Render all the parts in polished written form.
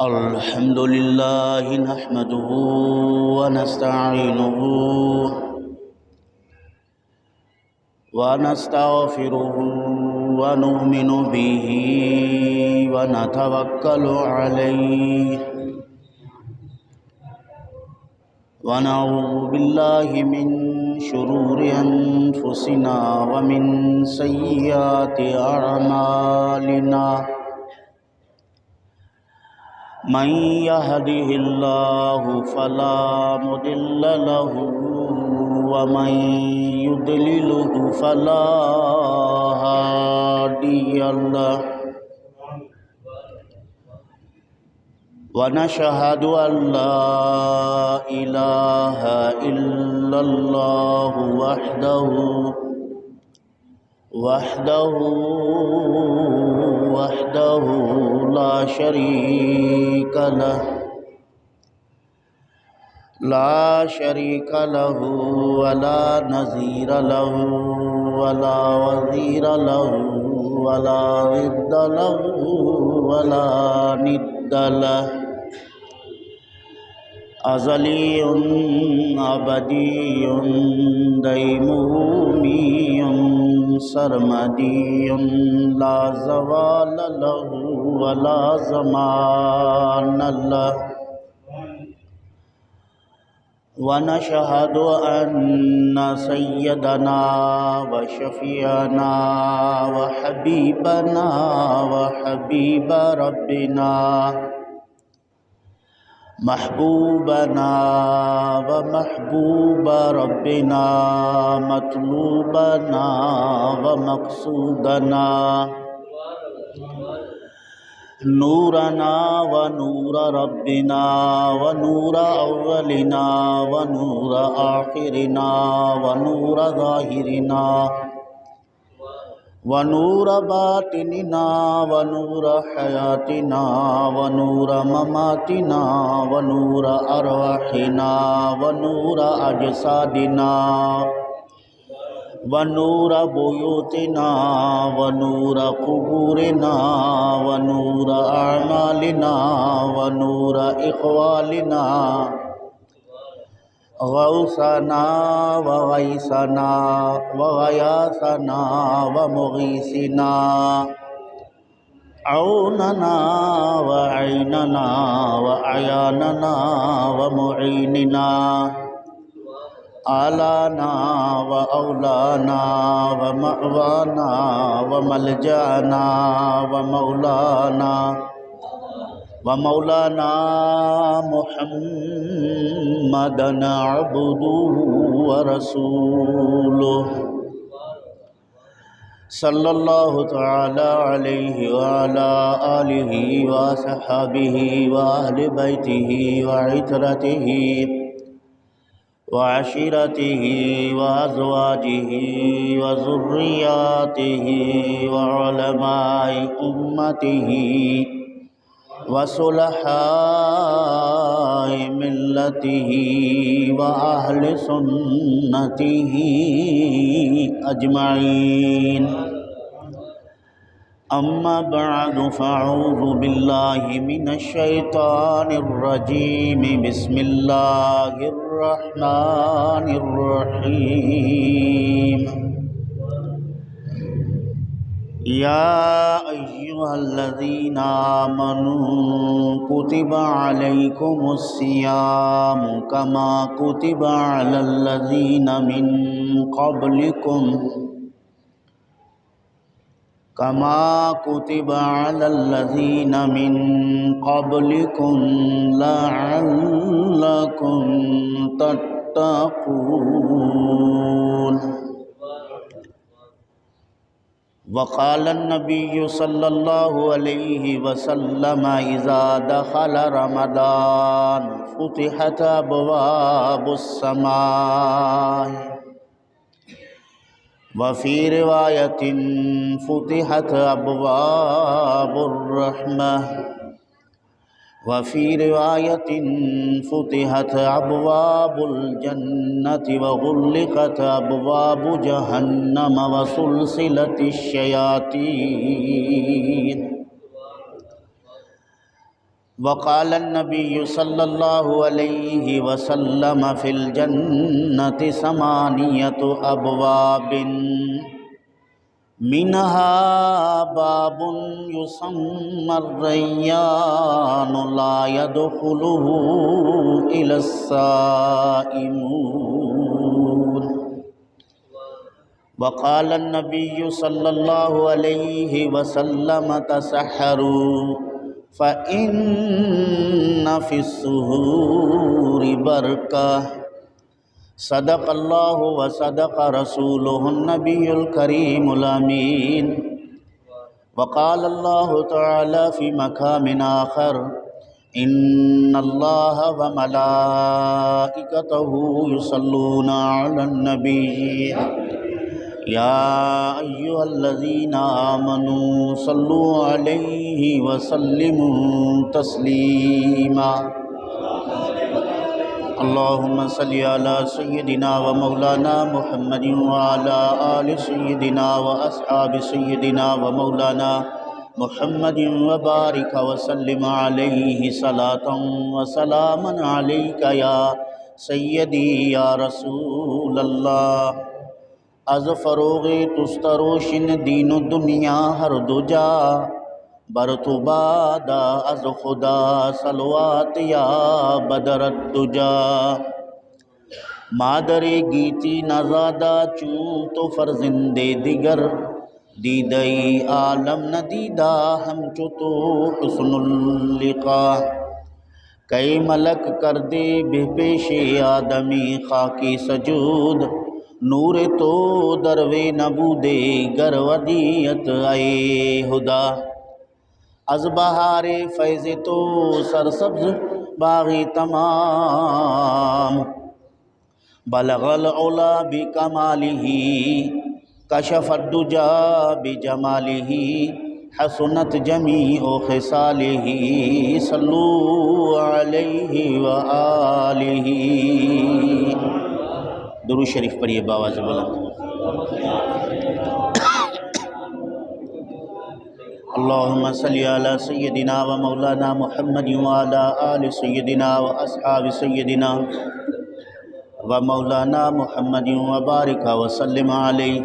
الحمد لله نحمده ونستعينه ونستغفره ونؤمن به ونتوكل عليه ونعوذ بالله من شرور أنفسنا ومن سيئات أعمالنا من يهده الله فلا مضل له ومن يضلله فلا هادي له ونشهد أن لا إله إلا الله وحده لا شريك له ولا نظير له ولا وزير له ولا ضد له ولا ند له أزلي أبدي ديمومي سرمدي لا زوال له ولا زمان له ونشهد أن سيدنا وشفيعنا وحبيبنا وحبيب ربنا محبوبنا ومحبوب ربنا مطلوبنا ومقصودنا نورنا ونور ربنا ونور أولنا ونور آخرنا ونور ظاهرنا ونور باطننا ونور حياتنا ونور مماتنا ونور أرواحنا ونور أجسادنا ونور بيوتنا ونور قبورنا ونور أعمالنا ونور إخوالنا غوثنا وغيثنا وغياثنا ومغيثنا عوننا وعيننا وأعياننا ومعيننا آلانا وأولانا ومأوانا وملجأنا ومولانا محمدا عبده ورسوله صلى الله تعالى عليه وعلى آله وصحبه وأهل بيته وعترته وعشيرته وأزواجه وذرياته وعلماء أمته وصلحاء ملته وأهل سنته أجمعين أما بعد فأعوذ بالله من الشيطان الرجيم بسم الله الرحمن الرحيم يا أيها الذين آمنوا كتب عليكم الصيام كما كتب على الذين من قبلكم لعلكم تتقون وقال النبي صلى الله عليه وسلم إذا دخل رمضان فتحت أبواب السماء وفي رواية فتحت أبواب الرحمة وفي رواية فتحت أبواب الجنة وغلقت أبواب جهنم وسلسلت الشياطين وقال النبي صلى الله عليه وسلم في الجنة 8 أبواب منها باب يسمى الريان لا يدخله إلا الصائمون. وقال النبي صلى الله عليه وسلم تسحروا فإن في السحور بركة. صدق الله وصدق رسوله النبي الكريم الأمين. وقال الله تعالى في مقام آخر إن الله وملائكته يصلون على النبي يا أيها الذين آمنوا صلوا عليه وسلموا تسليما. اللهم صل على سيدنا ومولانا محمد وعلى آل سيدنا وأصحاب سيدنا ومولانا محمد وبارك وسلم عليه صلاة وسلاما عليك يا سيدي يا رسول الله. از فروغ تستروشن دین و دنیا ہر دجا بر تو بادا از خدا صلوات یا بدر الدجا. مادر گیتی نزادہ چون تو فرزند دیگر دیدئی عالم ندیدہ ہم چو تو حسن اللقاء. کئی ملک کر دے بے پیش آدمی خاکی سجود نور تو دروے نبودے گر ودیت اے خدا. از بہار فیض تو سرسبز باغی تمام بلغ العلا بکمالہ کشف الدجا بجمالہ حسنت جمیع خصالہ صلو علیہ وآلہ. درود شریف پڑھیے باواز بلند. اللہم صلی علی سیدنا و مولانا محمد وعلی آل سیدنا و اصحاب سیدنا و مولانا محمد وبارک وسلم علیہ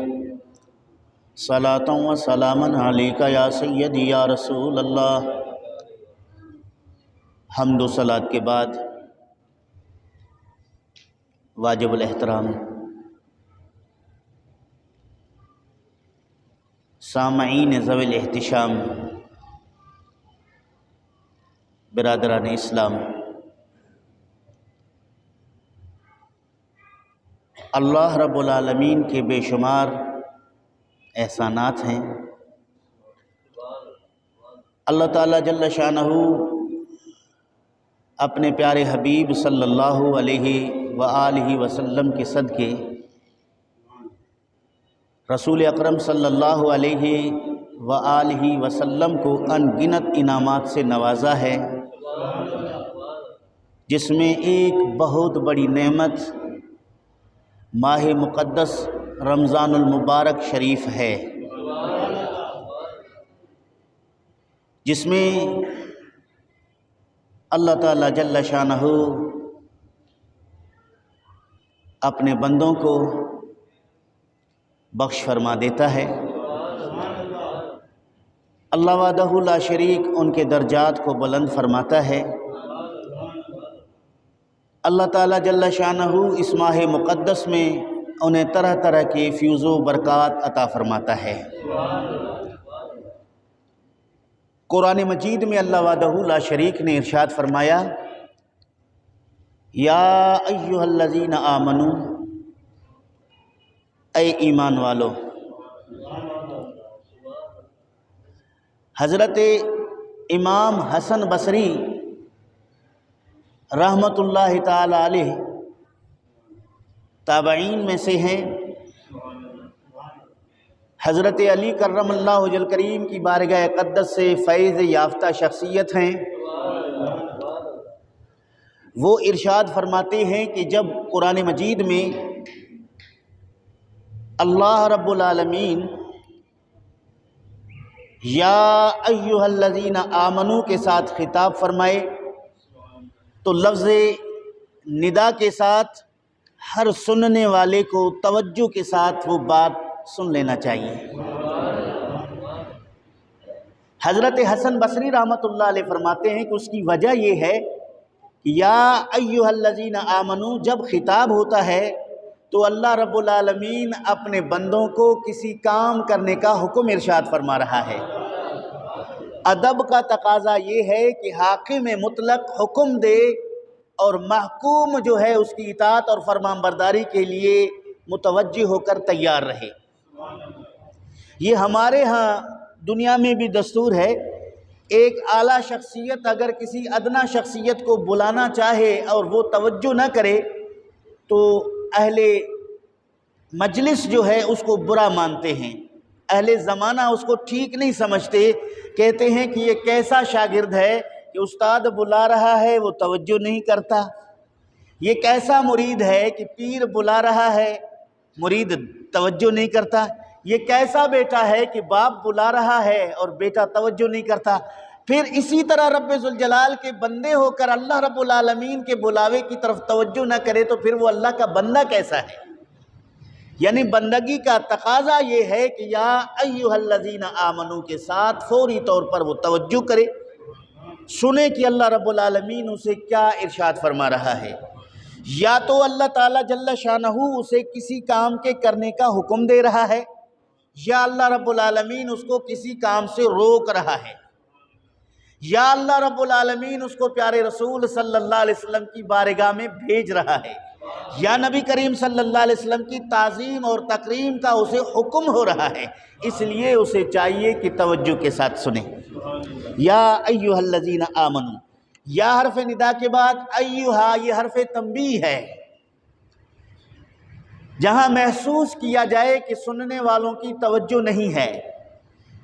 صلاۃ و سلاما علیک یا سیدی یا رسول اللہ. حمد و صلاۃ کے بعد واجب الاحترام سامعین ذوی الاحتشام برادران اسلام، اللہ رب العالمین کے بے شمار احسانات ہیں. اللہ تعالیٰ جل شانہ اپنے پیارے حبیب صلی اللہ علیہ وآلہ وسلم کے صدقے رسول اکرم صلی اللہ علیہ وآلہ وسلم کو ان گنت انعامات سے نوازا ہے، جس میں ایک بہت بڑی نعمت ماہ مقدس رمضان المبارک شریف ہے، جس میں اللہ تعالیٰ جل شانہ اپنے بندوں کو بخش فرما دیتا ہے. اللہ وحدہ لا شریک ان کے درجات کو بلند فرماتا ہے. اللہ تعالیٰ جل شانہ اس ماہ مقدس میں انہیں طرح طرح کے فیوز و برکات عطا فرماتا ہے. قرآن مجید میں اللہ وحدہ لا شریک نے ارشاد فرمایا یا ایھا الذین آمنو، اے ایمان والو. حضرت امام حسن بصری رحمۃ اللہ تعالی علیہ تابعین میں سے ہیں. حضرت علی کرم اللہ وجہ کریم کی بارگاہ اقدس سے فیض یافتہ شخصیت ہیں. وہ ارشاد فرماتے ہیں کہ جب قرآن مجید میں اللہ رب العالمین یا ایھا الذین آمنو کے ساتھ خطاب فرمائے تو لفظ ندا کے ساتھ ہر سننے والے کو توجہ کے ساتھ وہ بات سن لینا چاہیے۔ حضرت حسن بصری رحمۃ اللہ علیہ فرماتے ہیں کہ اس کی وجہ یہ ہے کہ یا ایھا الذین آمنو جب خطاب ہوتا ہے تو اللہ رب العالمین اپنے بندوں کو کسی کام کرنے کا حکم ارشاد فرما رہا ہے۔ ادب کا تقاضا یہ ہے کہ حاکم مطلق حکم دے اور محکوم جو ہے اس کی اطاعت اور فرمان برداری کے لیے متوجہ ہو کر تیار رہے۔ یہ ہمارے ہاں دنیا میں بھی دستور ہے، ایک اعلیٰ شخصیت اگر کسی ادنا شخصیت کو بلانا چاہے اور وہ توجہ نہ کرے تو اہل مجلس جو ہے اس کو برا مانتے ہیں، اہل زمانہ اس کو ٹھیک نہیں سمجھتے، کہتے ہیں کہ یہ کیسا شاگرد ہے کہ استاد بلا رہا ہے وہ توجہ نہیں کرتا، یہ کیسا مرید ہے کہ پیر بلا رہا ہے مرید توجہ نہیں کرتا، یہ کیسا بیٹا ہے کہ باپ بلا رہا ہے اور بیٹا توجہ نہیں کرتا۔ پھر اسی طرح رب ذوالجلال کے بندے ہو کر اللہ رب العالمین کے بلاوے کی طرف توجہ نہ کرے تو پھر وہ اللہ کا بندہ کیسا ہے؟ یعنی بندگی کا تقاضا یہ ہے کہ یا ایھا الذین آمنو کے ساتھ فوری طور پر وہ توجہ کرے، سنے کہ اللہ رب العالمین اسے کیا ارشاد فرما رہا ہے۔ یا تو اللہ تعالیٰ جل شانہ اسے کسی کام کے کرنے کا حکم دے رہا ہے، یا اللہ رب العالمین اس کو کسی کام سے روک رہا ہے، یا اللہ رب العالمین اس کو پیارے رسول صلی اللہ علیہ وسلم کی بارگاہ میں بھیج رہا ہے، یا نبی کریم صلی اللہ علیہ وسلم کی تعظیم اور تکریم کا اسے حکم ہو رہا ہے، اس لیے اسے چاہیے کہ توجہ کے ساتھ سنیں۔ یا ایھا الذین آمنو، یا حرف ندا کے بعد ایھا یہ حرف تنبیہ ہے، جہاں محسوس کیا جائے کہ سننے والوں کی توجہ نہیں ہے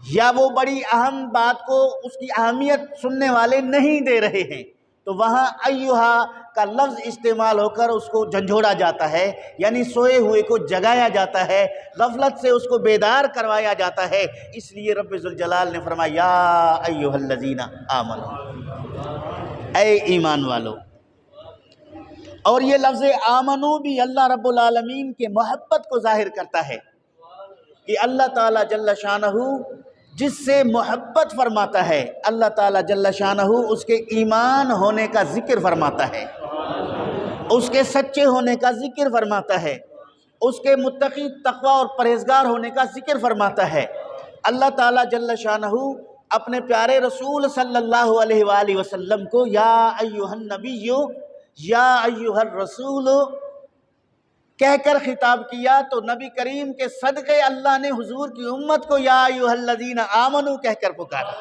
یا وہ بڑی اہم بات کو اس کی اہمیت سننے والے نہیں دے رہے ہیں تو وہاں ایھا کا لفظ استعمال ہو کر اس کو جھنجھوڑا جاتا ہے، یعنی سوئے ہوئے کو جگایا جاتا ہے، غفلت سے اس کو بیدار کروایا جاتا ہے۔ اس لیے رب ذوالجلال نے فرمایا یا ایھا الذین آمنو، اے ایمان والو۔ اور یہ لفظ آمنو بھی اللہ رب العالمین کے محبت کو ظاہر کرتا ہے کہ اللہ تعالیٰ جل شانہ جس سے محبت فرماتا ہے، اللہ تعالیٰ جل شانہ اس کے ایمان ہونے کا ذکر فرماتا ہے، اس کے سچے ہونے کا ذکر فرماتا ہے، اس کے متقی تقوی اور پرہیزگار ہونے کا ذکر فرماتا ہے۔ اللہ تعالیٰ جل شانہ اپنے پیارے رسول صلی اللہ علیہ وآلہ وسلم کو یا ایھا النبی یا ایھا الرسول کہہ کر خطاب کیا تو نبی کریم کے صدقے اللہ نے حضور کی امت کو یا ایھا الذین آمنو کہہ کر پکارا۔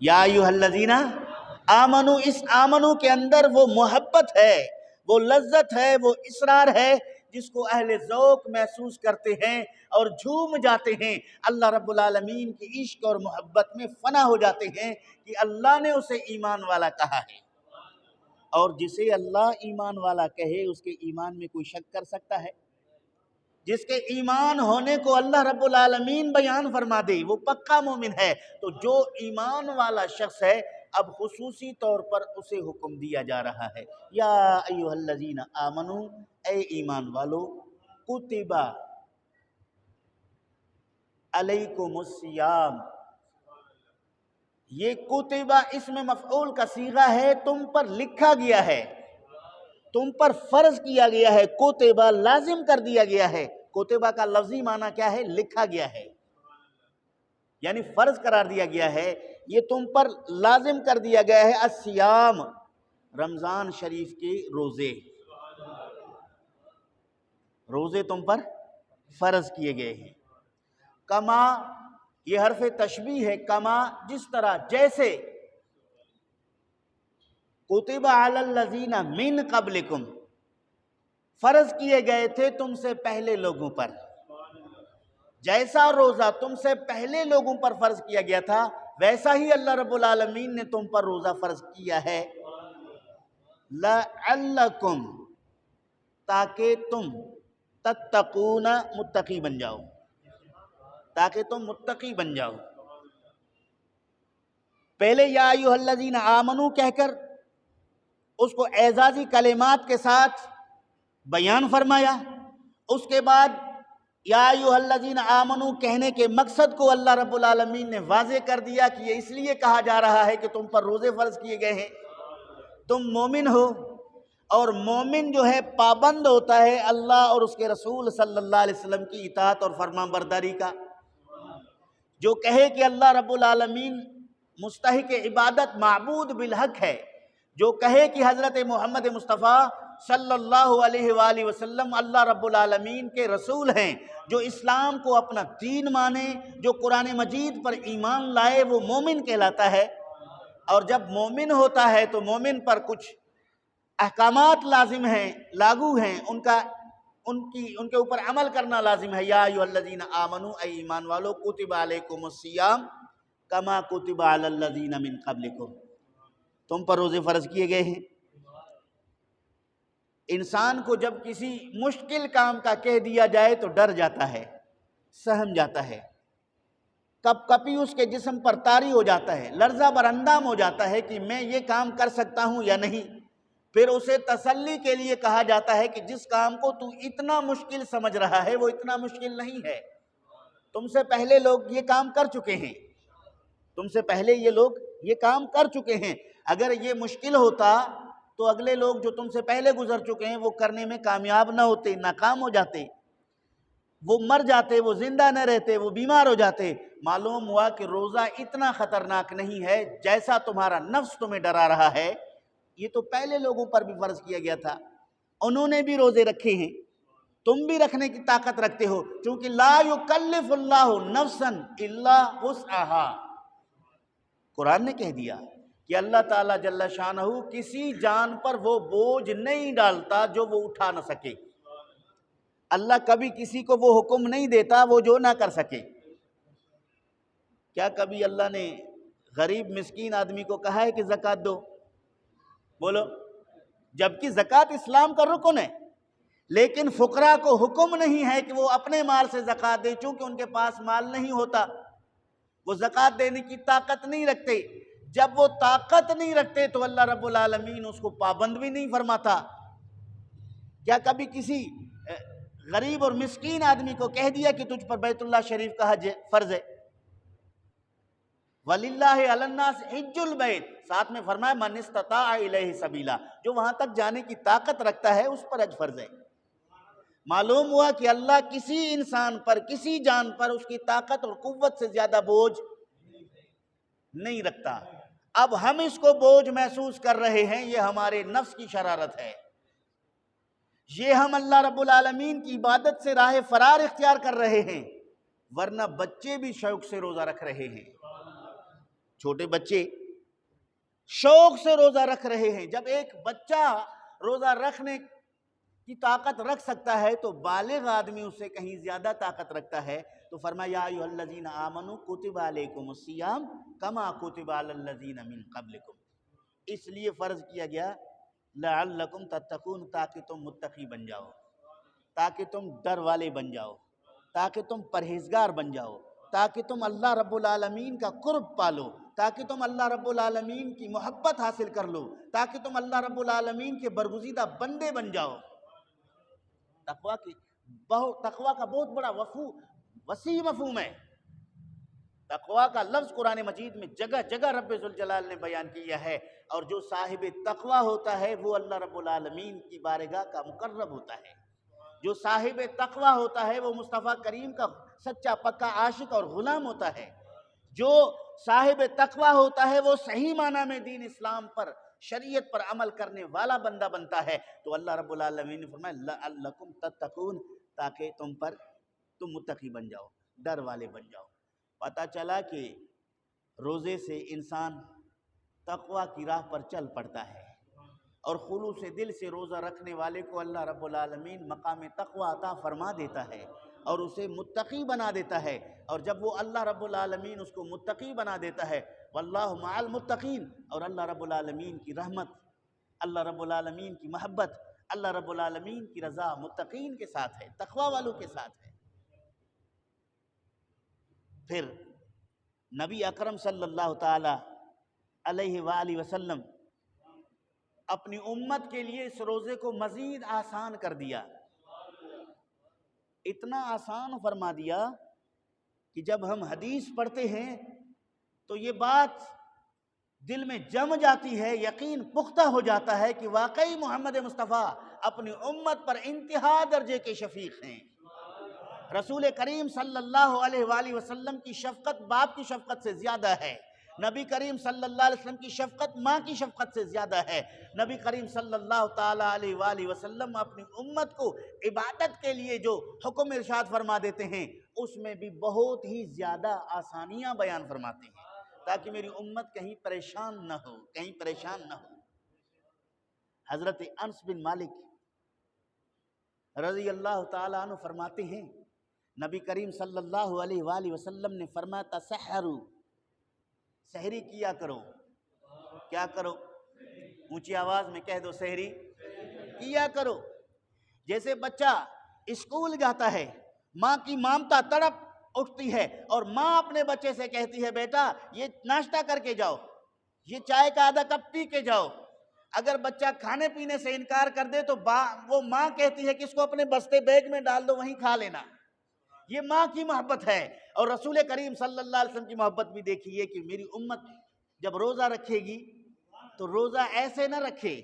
یا ایھا الذین آمنو، اس آمنو کے اندر وہ محبت ہے، وہ لذت ہے، وہ اصرار ہے جس کو اہل ذوق محسوس کرتے ہیں اور جھوم جاتے ہیں، اللہ رب العالمین کی عشق اور محبت میں فنا ہو جاتے ہیں کہ اللہ نے اسے ایمان والا کہا ہے۔ اور جسے اللہ ایمان والا کہے اس کے ایمان میں کوئی شک کر سکتا ہے؟ جس کے ایمان ہونے کو اللہ رب العالمین بیان فرما دے وہ پکا مومن ہے، تو جو ایمان والا شخص ہے اب خصوصی طور پر اسے حکم دیا جا رہا ہے یا ایھا الذین آمنو، اے ایمان والو، کتب علیکم الصیام، یہ کتبہ اسم مفعول کا صیغہ ہے، تم پر لکھا گیا ہے، تم پر فرض کیا گیا ہے، کتبہ لازم کر دیا گیا ہے۔ کتبہ کا لفظی معنی کیا ہے؟ لکھا گیا ہے، یعنی فرض قرار دیا گیا ہے، یہ تم پر لازم کر دیا گیا ہے۔ الصیام، رمضان شریف کے روزے، روزے تم پر فرض کیے گئے ہیں۔ کما، یہ حرف تشبیہ ہے، کما جس طرح، جیسے کتب علی الذین من قبلکم، فرض کیے گئے تھے تم سے پہلے لوگوں پر، جیسا روزہ تم سے پہلے لوگوں پر فرض کیا گیا تھا ویسا ہی اللہ رب العالمین نے تم پر روزہ فرض کیا ہے۔ لعلکم، تاکہ تم، تتقون، متقی بن جاؤ، تاکہ تم متقی بن جاؤ۔ پہلے یا ایھا الذین آمنو کہہ کر اس کو اعزازی کلمات کے ساتھ بیان فرمایا، اس کے بعد یا ایھا الذین آمنو کہنے کے مقصد کو اللہ رب العالمین نے واضح کر دیا کہ یہ اس لیے کہا جا رہا ہے کہ تم پر روزے فرض کیے گئے ہیں، تم مومن ہو، اور مومن جو ہے پابند ہوتا ہے اللہ اور اس کے رسول صلی اللہ علیہ وسلم کی اطاعت اور فرمان برداری کا۔ جو کہے کہ اللہ رب العالمین مستحق عبادت معبود بالحق ہے، جو کہے کہ حضرت محمد مصطفیٰ صلی اللہ علیہ وآلہ وسلم اللہ رب العالمین کے رسول ہیں، جو اسلام کو اپنا دین مانے، جو قرآن مجید پر ایمان لائے، وہ مومن کہلاتا ہے۔ اور جب مومن ہوتا ہے تو مومن پر کچھ احکامات لازم ہیں، لاگو ہیں، ان کے اوپر عمل کرنا لازم ہے۔ یا ایھا الذین آمنو، اے ایمان والو، کتب علیکم الصیام کما کتب علی الذین من قبلکم، تم پر روزے فرض کیے گئے ہیں۔ انسان کو جب کسی مشکل کام کا کہہ دیا جائے تو ڈر جاتا ہے، سہم جاتا ہے، کپ کپی اس کے جسم پر طاری ہو جاتا ہے، لرزہ بر اندام ہو جاتا ہے کہ میں یہ کام کر سکتا ہوں یا نہیں۔ پھر اسے تسلی کے لیے کہا جاتا ہے کہ جس کام کو تو اتنا مشکل سمجھ رہا ہے وہ اتنا مشکل نہیں ہے، تم سے پہلے لوگ یہ کام کر چکے ہیں، تم سے پہلے یہ لوگ یہ کام کر چکے ہیں۔ اگر یہ مشکل ہوتا تو اگلے لوگ جو تم سے پہلے گزر چکے ہیں وہ کرنے میں کامیاب نہ ہوتے، ناکام ہو جاتے، وہ مر جاتے، وہ زندہ نہ رہتے، وہ بیمار ہو جاتے۔ معلوم ہوا کہ روزہ اتنا خطرناک نہیں ہے جیسا تمہارا نفس تمہیں ڈرا رہا ہے۔ یہ تو پہلے لوگوں پر بھی فرض کیا گیا تھا، انہوں نے بھی روزے رکھے ہیں، تم بھی رکھنے کی طاقت رکھتے ہو، چونکہ لا یکلف اللہ نفسا الا وسعہا، قرآن نے کہہ دیا کہ اللہ تعالیٰ جل شانہ کسی جان پر وہ بوجھ نہیں ڈالتا جو وہ اٹھا نہ سکے۔ اللہ کبھی کسی کو وہ حکم نہیں دیتا وہ جو نہ کر سکے۔ کیا کبھی اللہ نے غریب مسکین آدمی کو کہا ہے کہ زکوٰۃ دو؟ بولو، جبکہ زکوٰۃ اسلام کا رکن ہے، لیکن فقراء کو حکم نہیں ہے کہ وہ اپنے مال سے زکوٰۃ دیں، چونکہ ان کے پاس مال نہیں ہوتا، وہ زکوٰۃ دینے کی طاقت نہیں رکھتے۔ جب وہ طاقت نہیں رکھتے تو اللہ رب العالمین اس کو پابند بھی نہیں فرماتا۔ کیا کبھی کسی غریب اور مسکین آدمی کو کہہ دیا کہ تجھ پر بیت اللہ شریف کا حج فرض ہے؟ وَلِلَّهِ عَلَى النَّاسِ حِجُّ الْبَيْتِ، ساتھ میں فرمایا مَنِ اسْتَطَاعَ إِلَيْهِ سَبِيلًا، جو وہاں تک جانے کی طاقت رکھتا ہے اس پر حج فرض ہے۔ معلوم ہوا کہ اللہ کسی انسان پر، کسی جان پر اس کی طاقت اور قوت سے زیادہ بوجھ نہیں رکھتا۔ اب ہم اس کو بوجھ محسوس کر رہے ہیں، یہ ہمارے نفس کی شرارت ہے، یہ ہم اللہ رب العالمین کی عبادت سے راہ فرار اختیار کر رہے ہیں، ورنہ بچے بھی شوق سے روزہ رکھ رہے ہیں، چھوٹے بچے شوق سے روزہ رکھ رہے ہیں۔ جب ایک بچہ روزہ رکھنے کی طاقت رکھ سکتا ہے تو بالغ آدمی اس سے کہیں زیادہ طاقت رکھتا ہے۔ تو فرمایا یا ایھا الذین آمنوا کتب علیکم الصیام کما کتب علی الذین من قبلکم، اس لیے فرض کیا گیا لعلکم تتقون، تاکہ تم متقی بن جاؤ، تاکہ تم ڈر والے بن جاؤ، تاکہ تم پرہیزگار بن جاؤ، تاکہ تم اللہ رب العالمین کا قرب پالو، تاکہ تم اللہ رب العالمین کی محبت حاصل کر لو، تاکہ تم اللہ رب العالمین کے برگزیدہ بندے بن جاؤ۔ تقویٰ کا بہت بڑا وسیع مفہوم ہے۔ تقویٰ کا لفظ قرآن مجید میں جگہ جگہ رب ذوالجلال نے بیان کیا ہے، اور جو صاحب تقویٰ ہوتا ہے وہ اللہ رب العالمین کی بارگاہ کا مقرب ہوتا ہے۔ جو صاحب تقویٰ ہوتا ہے وہ مصطفیٰ کریم کا سچا پکا عاشق اور غلام ہوتا ہے۔ جو صاحب تقویٰ ہوتا ہے وہ صحیح معنی میں دین اسلام پر، شریعت پر عمل کرنے والا بندہ بنتا ہے۔ تو اللہ رب العالمین نے فرمایا لعلکم تتقون، تاکہ تم متقی بن جاؤ، ڈر والے بن جاؤ۔ پتہ چلا کہ روزے سے انسان تقویٰ کی راہ پر چل پڑتا ہے، اور خلوص دل سے روزہ رکھنے والے کو اللہ رب العالمین مقام تقویٰ عطا فرما دیتا ہے اور اسے متقی بنا دیتا ہے۔ اور جب وہ اللہ رب العالمین اس کو متقی بنا دیتا ہے، واللہ مع المتقین، اور اللہ رب العالمین کی رحمت، اللہ رب العالمین کی محبت، اللہ رب العالمین کی رضا متقین کے ساتھ ہے، تقویٰ والوں کے ساتھ ہے۔ پھر نبی اکرم صلی اللہ تعالی علیہ وآلہ وسلم اپنی امت کے لیے اس روزے کو مزید آسان کر دیا، اتنا آسان فرما دیا کہ جب ہم حدیث پڑھتے ہیں تو یہ بات دل میں جم جاتی ہے، یقین پختہ ہو جاتا ہے کہ واقعی محمد مصطفیٰ اپنی امت پر انتہا درجے کے شفیق ہیں۔ رسول کریم صلی اللہ علیہ وآلہ وسلم کی شفقت باپ کی شفقت سے زیادہ ہے، نبی کریم صلی اللہ علیہ وسلم کی شفقت ماں کی شفقت سے زیادہ ہے۔ نبی کریم صلی اللہ تعالیٰ علیہ وآلہ وسلم اپنی امت کو عبادت کے لیے جو حکم ارشاد فرما دیتے ہیں اس میں بھی بہت ہی زیادہ آسانیاں بیان فرماتے ہیں تاکہ میری امت کہیں پریشان نہ ہو۔ حضرت انس بن مالک رضی اللہ تعالیٰ عنہ فرماتے ہیں نبی کریم صلی اللہ علیہ وآلہ وسلم نے فرمایا تسحروا، سحری کیا کرو۔ کیا کرو؟ اونچی آواز میں کہہ دو، سحری کیا کرو۔ جیسے بچہ اسکول جاتا ہے، ماں کی مامتا تڑپ اٹھتی ہے اور ماں اپنے بچے سے کہتی ہے بیٹا یہ ناشتہ کر کے جاؤ، یہ چائے کا آدھا کپ پی کے جاؤ۔ اگر بچہ کھانے پینے سے انکار کر دے تو وہ ماں کہتی ہے کہ اس کو اپنے بستے بیگ میں ڈال دو، وہیں کھا لینا۔ یہ ماں کی محبت ہے۔ اور رسول کریم صلی اللہ علیہ وسلم کی محبت بھی دیکھیے کہ میری امت جب روزہ رکھے گی تو روزہ ایسے نہ رکھے،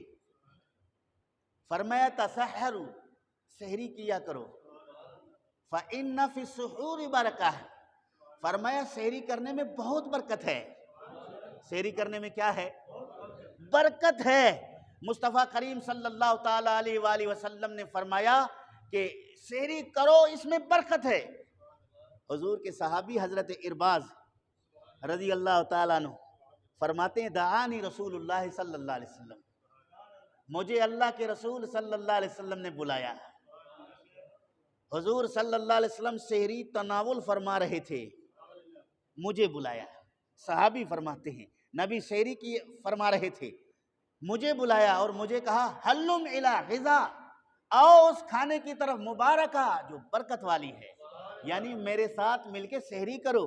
فرمایا تسحروا، سحری کیا کرو، فإن فی السحور برکہ، فرمایا سحری کرنے میں بہت برکت ہے۔ سحری کرنے میں کیا ہے؟ برکت ہے۔ مصطفیٰ کریم صلی اللہ تعالیٰ علیہ وآلہ وسلم نے فرمایا کہ سحری کرو، اس میں برکت ہے۔ حضور کے صحابی حضرت ارباز رضی اللہ تعالیٰ عنہ فرماتے ہیں دعانی رسول اللہ صلی اللہ علیہ وسلم، مجھے اللہ کے رسول صلی اللہ علیہ وسلم نے بلایا۔ حضور صلی اللہ علیہ وسلم سحری تناول فرما رہے تھے، مجھے بلایا۔ صحابی فرماتے ہیں نبی سحری کی فرما رہے تھے، مجھے بلایا اور مجھے کہا ہلم الی غذا، آؤ اس کھانے کی طرف مبارکہ جو برکت والی ہے، یعنی میرے ساتھ مل کے سحری کرو،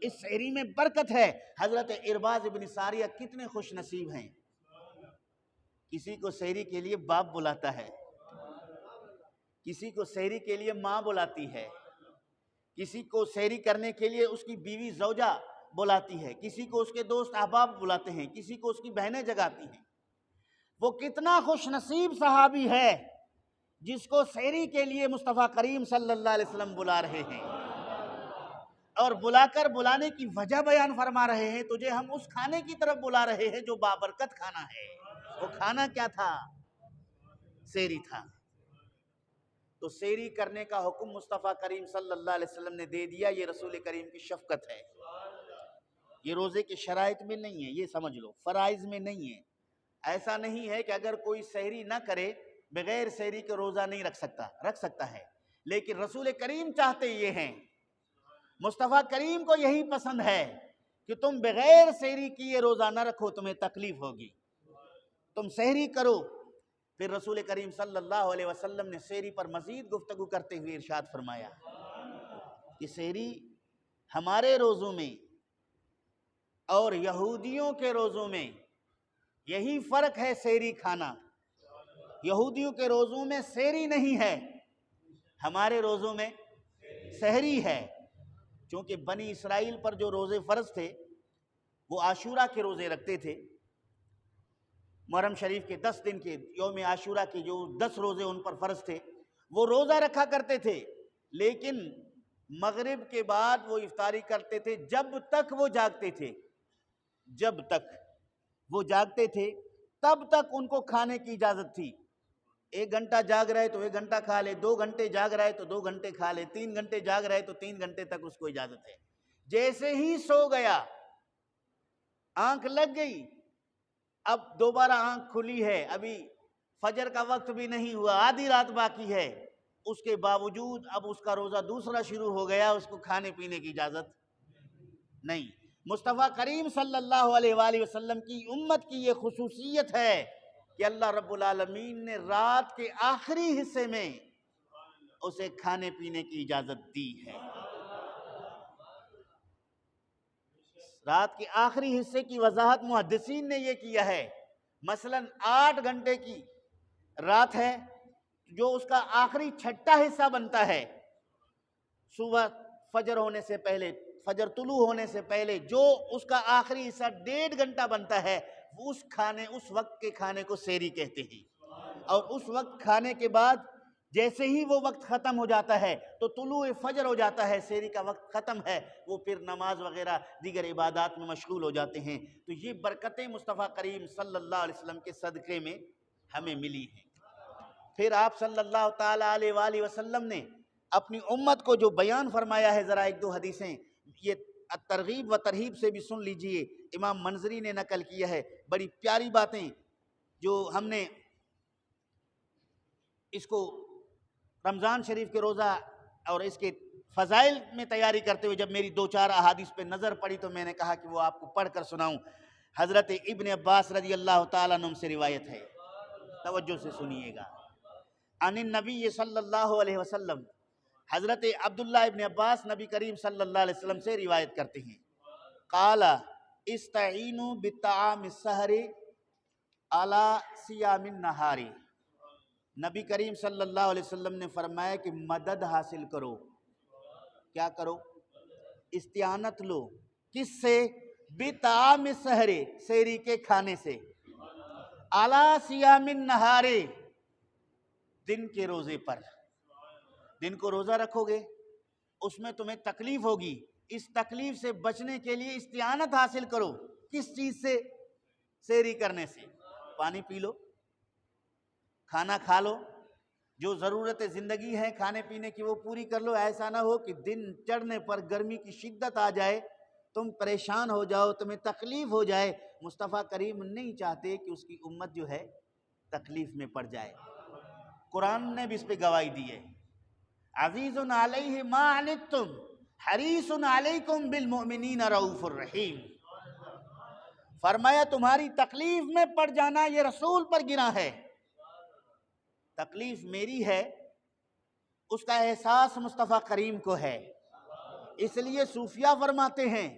اس سحری میں برکت ہے۔ حضرت ارباز ابن ساریہ کتنے خوش نصیب ہیں، کسی کو سحری کے لیے باپ بلاتا ہے، کسی کو سحری کے لیے ماں بلاتی ہے، کسی کو سحری کرنے کے لیے اس کی بیوی زوجہ بلاتی ہے، کسی کو اس کے دوست احباب بلاتے ہیں، کسی کو اس کی بہنیں جگاتی ہیں۔ وہ کتنا خوش نصیب صحابی ہے جس کو سحری کے لیے مصطفیٰ کریم صلی اللہ علیہ وسلم بلا رہے ہیں، اور بلا کر بلانے کی وجہ بیان فرما رہے ہیں تجھے ہم اس کھانے کی طرف بلا رہے ہیں جو بابرکت کھانا ہے۔ وہ کھانا کیا تھا؟ سحری تھا۔ تو سحری کرنے کا حکم مصطفیٰ کریم صلی اللہ علیہ وسلم نے دے دیا، یہ رسول کریم کی شفقت ہے۔ یہ روزے کے شرائط میں نہیں ہے، یہ سمجھ لو، فرائض میں نہیں ہے۔ ایسا نہیں ہے کہ اگر کوئی سحری نہ کرے بغیر سحری کے روزہ نہیں رکھ سکتا ہے، لیکن رسول کریم چاہتے یہ ہیں، مصطفیٰ کریم کو یہی پسند ہے کہ تم بغیر سحری کیے روزہ نہ رکھو، تمہیں تکلیف ہوگی، تم سحری کرو۔ پھر رسول کریم صلی اللہ علیہ وسلم نے سحری پر مزید گفتگو کرتے ہوئے ارشاد فرمایا کہ سحری ہمارے روزوں میں اور یہودیوں کے روزوں میں یہی فرق ہے، سحری کھانا۔ یہودیوں کے روزوں میں سحری نہیں ہے، ہمارے روزوں میں سحری ہے۔ چونکہ بنی اسرائیل پر جو روزے فرض تھے وہ عاشورہ کے روزے رکھتے تھے، محرم شریف کے 10 دن کے یوم عاشورہ کے جو 10 روزے ان پر فرض تھے وہ روزہ رکھا کرتے تھے، لیکن مغرب کے بعد وہ افطاری کرتے تھے جب تک وہ جاگتے تھے، جب تک وہ جاگتے تھے تب تک ان کو کھانے کی اجازت تھی۔ 1 گھنٹہ جاگ رہے تو 1 گھنٹہ کھا لے، 2 گھنٹے جاگ رہے تو 2 گھنٹے کھا لے، 3 گھنٹے جاگ رہے تو 3 گھنٹے تک اس کو اجازت ہے۔ جیسے ہی سو گیا، آنکھ لگ گئی، اب دوبارہ آنکھ کھلی ہے، ابھی فجر کا وقت بھی نہیں ہوا، آدھی رات باقی ہے، اس کے باوجود اب اس کا روزہ دوسرا شروع ہو گیا، اس کو کھانے پینے کی اجازت نہیں۔ مصطفیٰ کریم صلی اللہ علیہ وآلہ وسلم کی امت کی یہ خصوصیت ہے کہ اللہ رب العالمین نے رات کے آخری حصے میں اسے کھانے پینے کی اجازت دی ہے۔ رات کے آخری حصے کی وضاحت محدثین نے یہ کیا ہے، مثلا 8 گھنٹے کی رات ہے، جو اس کا آخری چھٹا حصہ بنتا ہے، صبح فجر ہونے سے پہلے، فجر طلوع ہونے سے پہلے جو اس کا آخری حصہ 1.5 گھنٹہ بنتا ہے، اس وقت کے کھانے کو سحری کہتے ہیں۔ اور اس وقت کھانے کے بعد جیسے ہی وہ وقت ختم ہو جاتا ہے تو طلوع فجر ہو جاتا ہے، سحری کا وقت ختم ہے، وہ پھر نماز وغیرہ دیگر عبادات میں مشغول ہو جاتے ہیں۔ تو یہ برکتیں مصطفیٰ کریم صلی اللہ علیہ وسلم کے صدقے میں ہمیں ملی ہیں۔ پھر آپ صلی اللہ تعالیٰ علیہ وآلہ وسلم نے اپنی امت کو جو بیان فرمایا ہے، ذرا ایک دو حدیثیں یہ ترغیب و ترہیب سے بھی سن لیجئے، امام منذری نے نقل کیا ہے، بڑی پیاری باتیں جو ہم نے اس کو رمضان شریف کے روزہ اور اس کے فضائل میں تیاری کرتے ہوئے جب میری 2-4 احادیث پہ نظر پڑی تو میں نے کہا کہ وہ آپ کو پڑھ کر سناؤں۔ حضرت ابن عباس رضی اللہ تعالیٰ عنہ سے روایت ہے، توجہ سے سنیے گا۔ عن النبی صلی اللہ علیہ وسلم، حضرت عبداللہ ابن عباس نبی کریم صلی اللہ علیہ وسلم سے روایت کرتے ہیں، قال استعینوا بطعام السحر علی صیام النہار، نبی کریم صلی اللہ علیہ وسلم نے فرمایا کہ مدد حاصل کرو، کیا کرو؟ استعانت لو، کس سے؟ بطعام السحر، سحری کے کھانے سے، علی صیام النہار، دن کے روزے پر۔ دن کو روزہ رکھو گے، اس میں تمہیں تکلیف ہوگی، اس تکلیف سے بچنے کے لیے استعانت حاصل کرو، کس چیز سے؟ سحری کرنے سے۔ پانی پی لو، کھانا کھا لو، جو ضرورت زندگی ہے کھانے پینے کی وہ پوری کر لو۔ ایسا نہ ہو کہ دن چڑھنے پر گرمی کی شدت آ جائے، تم پریشان ہو جاؤ، تمہیں تکلیف ہو جائے۔ مصطفیٰ کریم نہیں چاہتے کہ اس کی امت جو ہے تکلیف میں پڑ جائے۔ قرآن نے بھی اس پہ گواہی دی ہے، عزیز علیہ ما عنتم حریص علیکم بالمؤمنین رؤوف الرحیم، فرمایا تمہاری تکلیف میں پڑ جانا یہ رسول پر گرا ہے، تکلیف میری ہے، اس کا احساس مصطفیٰ کریم کو ہے۔ اس لیے صوفیہ فرماتے ہیں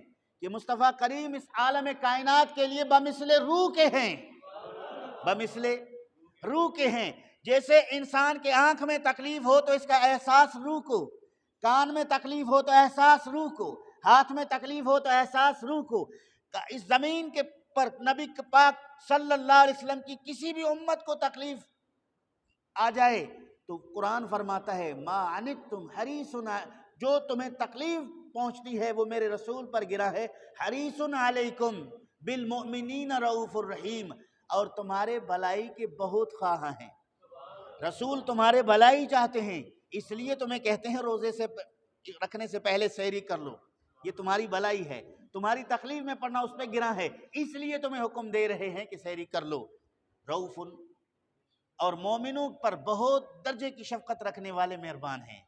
کہ مصطفیٰ کریم اس عالم کائنات کے لیے بمثل روح کے ہیں، بمثل روح کے ہیں۔ جیسے انسان کے آنکھ میں تکلیف ہو تو اس کا احساس روح کو، کان میں تکلیف ہو تو احساس روح کو، ہاتھ میں تکلیف ہو تو احساس روح کو، اس زمین کے پر نبی پاک صلی اللہ علیہ وسلم کی کسی بھی امت کو تکلیف آ جائے تو قرآن فرماتا ہے ما عنتم حریص، جو تمہیں تکلیف پہنچتی ہے وہ میرے رسول پر گرا ہے، حریص علیکم بالمؤمنین رؤوف الرحیم، اور تمہارے بھلائی کے بہت خواہاں ہیں۔ رسول تمہارے بھلائی چاہتے ہیں، اس لیے تمہیں کہتے ہیں روزے سے رکھنے سے پہلے سحری کر لو، یہ تمہاری بھلائی ہے، تمہاری تکلیف میں پڑنا اس پہ گرا ہے، اس لیے تمہیں حکم دے رہے ہیں کہ سحری کر لو۔ رؤوف، اور مومنوں پر بہت درجے کی شفقت رکھنے والے مہربان ہیں۔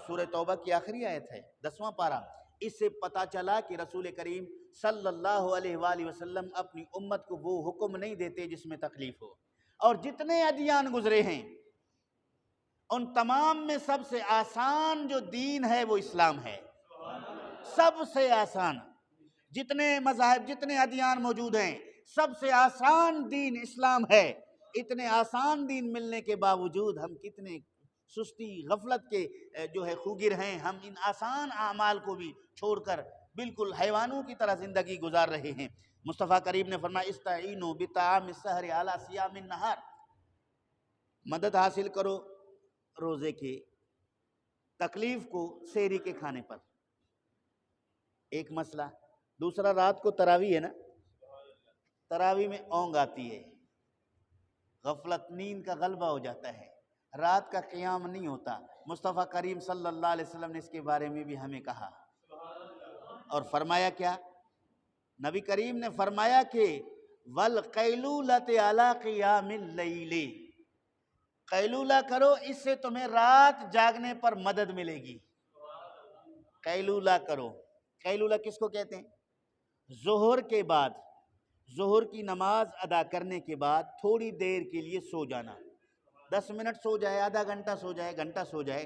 سورہ توبہ کی آخری آیت ہے، 10واں پارہ۔ اس سے پتہ چلا کہ رسول کریم صلی اللہ علیہ وآلہ وسلم اپنی امت کو وہ حکم نہیں دیتے جس میں تکلیف ہو۔ اور جتنے ادیان گزرے ہیں ان تمام میں سب سے آسان جو دین ہے وہ اسلام ہے، سب سے آسان۔ جتنے مذاہب، جتنے ادیان موجود ہیں، سب سے آسان دین اسلام ہے۔ اتنے آسان دین ملنے کے باوجود ہم کتنے سستی غفلت کے جو ہے خوگر ہیں، ہم ان آسان اعمال کو بھی چھوڑ کر بالکل حیوانوں کی طرح زندگی گزار رہے ہیں۔ مصطفیٰ کریم نے فرمایا استعینوا بطعام السحر علی صیام النہار، مدد حاصل کرو روزے کے تکلیف کو سحری کے کھانے پر، ایک مسئلہ۔ دوسرا رات کو تراویح ہے نا، تراویح میں اونگ آتی ہے، غفلت، نیند کا غلبہ ہو جاتا ہے، رات کا قیام نہیں ہوتا۔ مصطفیٰ کریم صلی اللہ علیہ وسلم نے اس کے بارے میں بھی ہمیں کہا اور فرمایا کیا؟ نبی کریم نے فرمایا کہ وَالْقَيْلُولَةِ عَلَىٰ قِيَامِ اللَّيْلِ، قیلولہ کرو، اس سے تمہیں رات جاگنے پر مدد ملے گی۔ قیلولہ کرو، قیلولہ کس کو کہتے ہیں؟ ظہر کے بعد، ظہر کی نماز ادا کرنے کے بعد تھوڑی دیر کے لیے سو جانا، 10 منٹ سو جائے، آدھا گھنٹہ سو جائے، گھنٹہ سو جائے،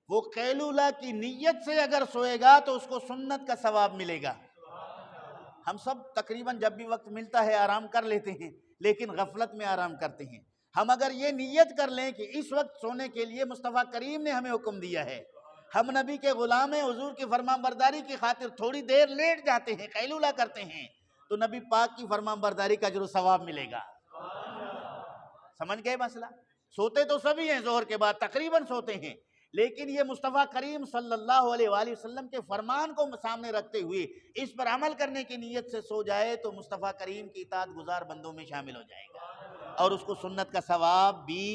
وہ قیلولہ کی نیت سے اگر سوئے گا تو اس کو سنت کا ثواب ملے گا۔ ہم سب تقریباً جب بھی وقت ملتا ہے آرام کر لیتے ہیں، لیکن غفلت میں آرام کرتے ہیں۔ ہم اگر یہ نیت کر لیں کہ اس وقت سونے کے لیے مصطفیٰ کریم نے ہمیں حکم دیا ہے، ہم نبی کے غلام ہیں، حضور کی فرمان برداری کی خاطر تھوڑی دیر لیٹ جاتے ہیں، قیلولہ کرتے ہیں، تو نبی پاک کی فرمان برداری کا اجر و ثواب ملے گا۔ سمجھ گئے مسئلہ؟ سوتے تو سبھی ہیں، ظہر کے بعد تقریباً سوتے ہیں، لیکن یہ مصطفیٰ کریم صلی اللہ علیہ وآلہ وسلم کے فرمان کو سامنے رکھتے ہوئے اس پر عمل کرنے کی نیت سے سو جائے تو مصطفیٰ کریم کی اطاعت گزار بندوں میں شامل ہو جائے گا اور اس کو سنت کا ثواب بھی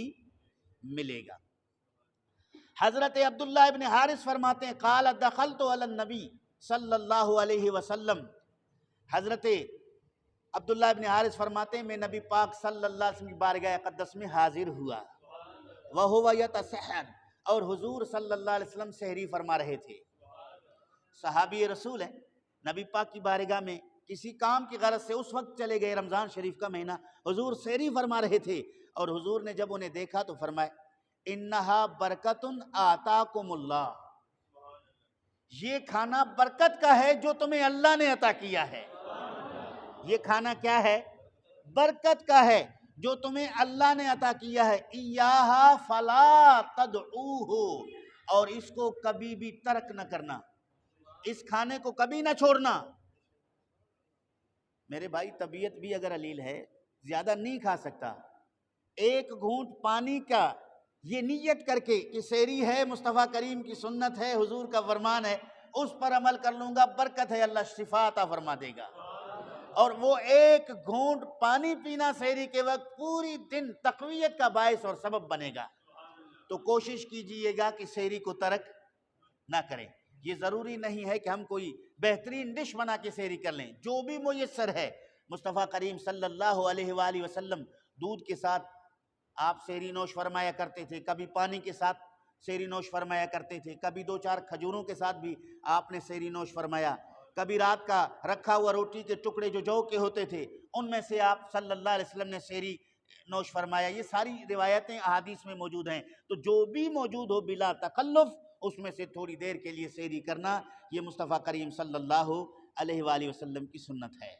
ملے گا۔ حضرت عبداللہ ابن حارث فرماتے ہیں قال دخلت علی النبی صلی اللہ علیہ وسلم، حضرت عبداللہ ابن حارث فرماتے ہیں میں نبی پاک صلی اللہ علیہ وسلم کی بارگاہ اقدس میں حاضر ہوا، وَهُوَ يَتَسَحَّرُ، اور حضور صلی اللہ علیہ وسلم سحری فرما رہے تھے۔ صحابی رسول ہیں، نبی پاک کی بارگاہ میں کسی کام کی غرض سے اس وقت چلے گئے، رمضان شریف کا مہینہ، حضور سحری فرما رہے تھے، اور حضور نے جب انہیں دیکھا تو فرمائے انہا برکتن آتاکم اللہ، یہ کھانا برکت کا ہے جو تمہیں اللہ نے عطا کیا ہے۔ یہ کھانا کیا ہے؟ برکت کا ہے جو تمہیں اللہ نے عطا کیا ہے۔ ایہا فلا تدعوہ، اور اس کو کبھی بھی ترک نہ کرنا، اس کھانے کو کبھی نہ چھوڑنا۔ میرے بھائی طبیعت بھی اگر علیل ہے، زیادہ نہیں کھا سکتا، ایک گھونٹ پانی کا یہ نیت کر کے کہ سحری ہے، مصطفیٰ کریم کی سنت ہے، حضور کا فرمان ہے، اس پر عمل کر لوں گا، برکت ہے، اللہ شفا عطا فرما دے گا۔ اور وہ ایک گھونٹ پانی پینا سحری کے وقت پوری دن تقویت کا باعث اور سبب بنے گا۔ تو کوشش کیجئے گا کہ سحری کو ترک نہ کریں۔ یہ ضروری نہیں ہے کہ ہم کوئی بہترین ڈش بنا کے سحری کر لیں، جو بھی میسر ہے۔ مصطفیٰ کریم صلی اللہ علیہ وآلہ وسلم دودھ کے ساتھ آپ سحری نوش فرمایا کرتے تھے، کبھی پانی کے ساتھ سحری نوش فرمایا کرتے تھے، کبھی 2-4 کھجوروں کے ساتھ بھی آپ نے سحری نوش فرمایا، کبھی رات کا رکھا ہوا روٹی کے ٹکڑے جو جو کے ہوتے تھے ان میں سے آپ صلی اللہ علیہ وسلم نے سحری نوش فرمایا۔ یہ ساری روایتیں احادیث میں موجود ہیں، تو جو بھی موجود ہو بلا تکلف اس میں سے تھوڑی دیر کے لیے سحری کرنا، یہ مصطفیٰ کریم صلی اللہ علیہ وآلہ وسلم کی سنت ہے،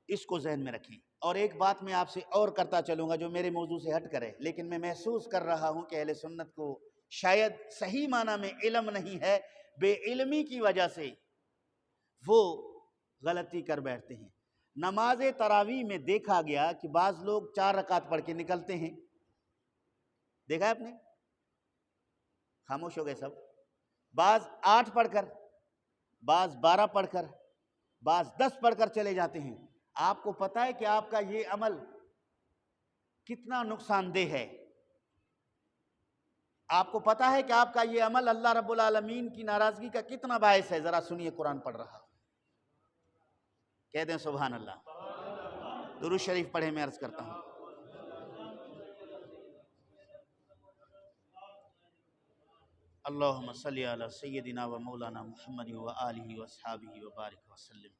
اس کو ذہن میں رکھیں۔ اور ایک بات میں آپ سے اور کرتا چلوں گا جو میرے موضوع سے ہٹ کرے، لیکن میں محسوس کر رہا ہوں کہ اہل سنت کو شاید صحیح معنی میں علم نہیں ہے، بے علمی کی وجہ سے وہ غلطی کر بیٹھتے ہیں۔ نماز تراویح میں دیکھا گیا کہ بعض لوگ 4 رکعت پڑھ کے نکلتے ہیں، دیکھا ہے آپ نے؟ خاموش ہو گئے سب۔ بعض 8 پڑھ کر، بعض 12 پڑھ کر، بعض 10 پڑھ کر چلے جاتے ہیں۔ آپ کو پتہ ہے کہ آپ کا یہ عمل کتنا نقصان دہ ہے؟ آپ کو پتہ ہے کہ آپ کا یہ عمل اللہ رب العالمین کی ناراضگی کا کتنا باعث ہے؟ ذرا سنیے، قرآن پڑھ رہا، کہہ دیں سبحان اللہ۔ درود شریف پڑھیں، میں عرض کرتا ہوں۔ اللہم صلی علی سیدنا و مولانا محمد و آلہ و اصحابہ و بارک وسلم،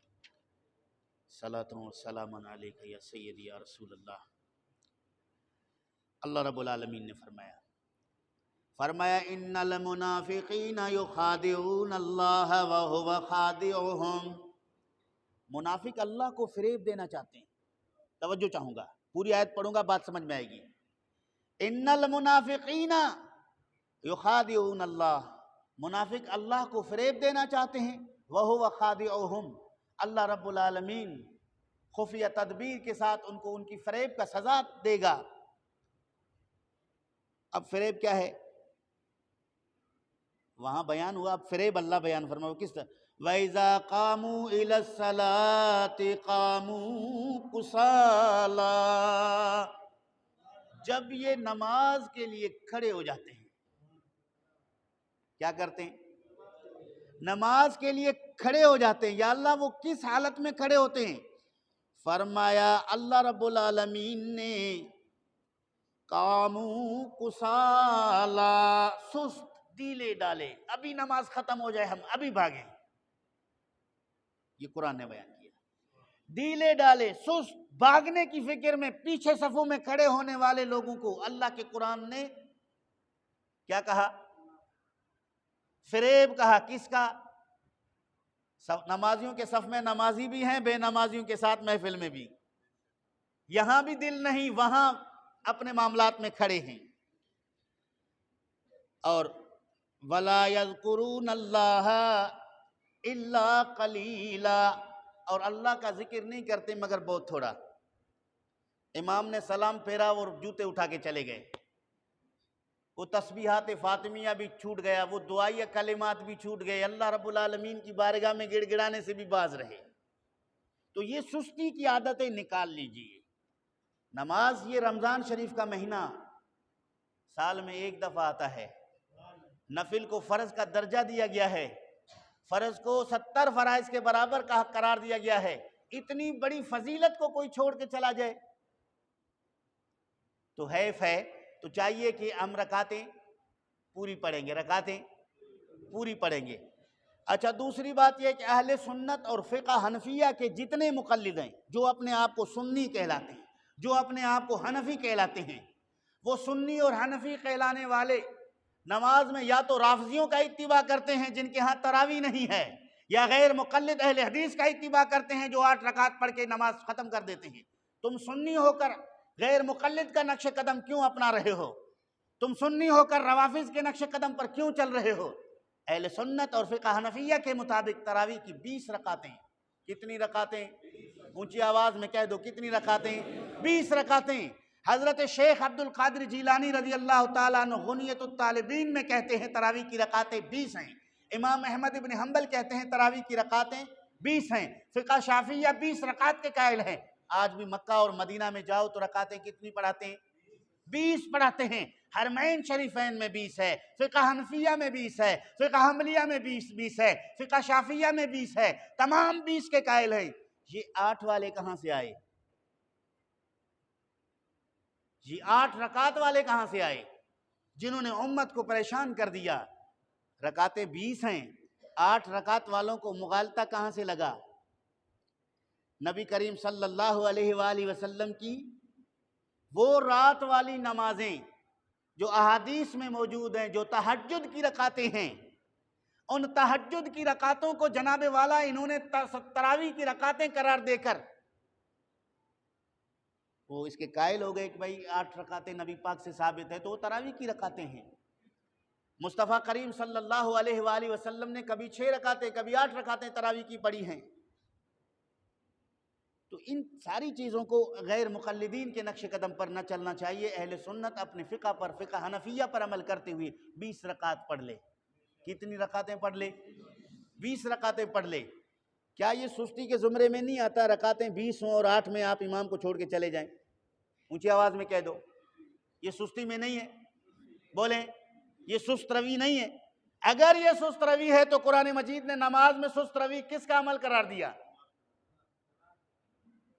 صلاۃ و سلام علیک یا سیدی یا رسول اللہ۔ اللہ رب العالمین نے فرمایا ان المنافقین یخادعون اللہ وہو خادعہم، منافق اللہ کو فریب دینا چاہتے ہیں۔ توجہ چاہوں گا، پوری آیت پڑھوں گا، بات سمجھ میں آئے گی۔ ان المنافقین یخادعون اللہ، منافق اللہ کو فریب دینا چاہتے ہیں، وہو خادعہم، اللہ رب العالمین خفیہ تدبیر کے ساتھ ان کو ان کی فریب کا سزا دے گا۔ اب فریب کیا ہے؟ وہاں بیان ہوا، اب فریب اللہ بیان فرماؤ کس طرح؟ وَإِذَا قَامُوا إِلَى الصَّلَاةِ قَامُوا كُسَالَىٰ، جب یہ نماز کے لیے کھڑے ہو جاتے ہیں، کیا کرتے ہیں؟ نماز کے لیے کھڑے ہو جاتے ہیں۔ یا اللہ وہ کس حالت میں کھڑے ہوتے ہیں؟ فرمایا اللہ رب العالمین نے قَامُوا كُسَالَىٰ، سست، ڈیلے ڈالے، ابھی نماز ختم ہو جائے ہم ابھی بھاگیں، یہ قرآن نے بیان کیا۔ ڈیلے ڈالے، سست، بھاگنے کی فکر میں پیچھے صفوں میں کھڑے ہونے والے لوگوں کو اللہ کے قرآن نے کیا کہا؟ فریب کہا۔ کس کا؟ نمازیوں کے صف میں نمازی بھی ہیں، بے نمازیوں کے ساتھ محفل میں بھی، یہاں بھی دل نہیں، وہاں اپنے معاملات میں کھڑے ہیں۔ اور وَلَا يَذْكُرُونَ اللَّهَ إِلَّا قَلِيلًا، اور اللہ کا ذکر نہیں کرتے مگر بہت تھوڑا۔ امام نے سلام پھیرا اور جوتے اٹھا کے چلے گئے، وہ تسبیحات فاطمیہ بھی چھوٹ گیا، وہ دعائیہ کلمات بھی چھوٹ گئے، اللہ رب العالمین کی بارگاہ میں گڑ گڑانے سے بھی باز رہے۔ تو یہ سستی کی عادتیں نکال لیجئے۔ نماز، یہ رمضان شریف کا مہینہ سال میں ایک دفعہ آتا ہے، نفل کو فرض کا درجہ دیا گیا ہے، فرض کو 70 فرائض کے برابر کا حق قرار دیا گیا ہے، اتنی بڑی فضیلت کو کوئی چھوڑ کے چلا جائے تو حیف ہے۔ تو چاہیے کہ ہم رکعتیں پوری پڑھیں گے، رکعتیں پوری پڑھیں گے۔ اچھا، دوسری بات یہ کہ اہل سنت اور فقہ حنفیہ کے جتنے مقلد ہیں، جو اپنے آپ کو سنی کہلاتے ہیں، جو اپنے آپ کو حنفی کہلاتے ہیں، وہ سنی اور حنفی کہلانے والے نماز میں یا تو رافضیوں کا اتباع کرتے ہیں جن کے ہاں تراویح نہیں ہے، یا غیر مقلد اہل حدیث کا اتباع کرتے ہیں جو 8 رکعت پڑھ کے نماز ختم کر دیتے ہیں۔ تم سنی ہو کر غیر مقلد کا نقش قدم کیوں اپنا رہے ہو؟ تم سنی ہو کر روافض کے نقش قدم پر کیوں چل رہے ہو؟ اہل سنت اور فقہ حنفیہ کے مطابق تراویح کی 20 رکعتیں۔ کتنی رکعتیں؟ اونچی آواز میں کہہ دو، کتنی رکعتیں؟ 20 رکعتیں۔ حضرت شیخ عبد القادر جیلانی رضی اللہ تعالیٰ عنہ غنیۃ الطالبین میں کہتے ہیں تراویح کی رکعتیں 20 ہیں۔ امام احمد ابن حنبل کہتے ہیں تراویح کی رکعتیں 20 ہیں۔ فقہ شافعیہ 20 رکعت کے قائل ہیں۔ آج بھی مکہ اور مدینہ میں جاؤ تو رکعتیں کتنی پڑھاتے ہیں؟ 20 پڑھاتے ہیں۔ حرمین شریفین میں 20 ہے، فقہ حنفیہ میں 20 ہے، فقہ حنبلیہ میں 20 ہے، فقہ شافعیہ میں 20 ہے، تمام 20 کے قائل ہیں۔ یہ 8 والے کہاں سے آئے؟ یہ 8 رکعت والے کہاں سے آئے جنہوں نے امت کو پریشان کر دیا؟ رکعتیں 20 ہیں، 8 رکعت والوں کو مغالطہ کہاں سے لگا؟ نبی کریم صلی اللہ علیہ وآلہ وسلم کی وہ رات والی نمازیں جو احادیث میں موجود ہیں، جو تہجد کی رکعتیں ہیں، ان تہجد کی رکعتوں کو جناب والا انہوں نے تراویح کی رکعتیں قرار دے کر وہ اس کے قائل ہو گئے کہ بھائی 8 رکعتیں نبی پاک سے ثابت ہے تو وہ تراویح کی رکعتیں ہیں۔ مصطفیٰ کریم صلی اللہ علیہ وآلہ وسلم نے کبھی 6 رکعتیں کبھی 8 رکعتیں تراویح کی پڑھی ہیں۔ تو ان ساری چیزوں کو غیر مقلدین کے نقش قدم پر نہ چلنا چاہیے۔ اہل سنت اپنے فقہ پر، فقہ حنفیہ پر عمل کرتے ہوئے 20 رکعت پڑھ لے۔ کتنی رکعتیں پڑھ لے؟ 20 رکعتیں پڑھ لے۔ کیا یہ سستی کے زمرے میں نہیں آتا رکعتیں 20 ہوں اور 8 میں آپ امام کو چھوڑ کے چلے جائیں؟ اونچی آواز میں کہہ دو، یہ سستی میں نہیں ہے؟ بولیں، یہ سست روی نہیں ہے؟ اگر یہ سست روی ہے تو قرآن مجید نے نماز میں سست روی کس کا عمل قرار دیا؟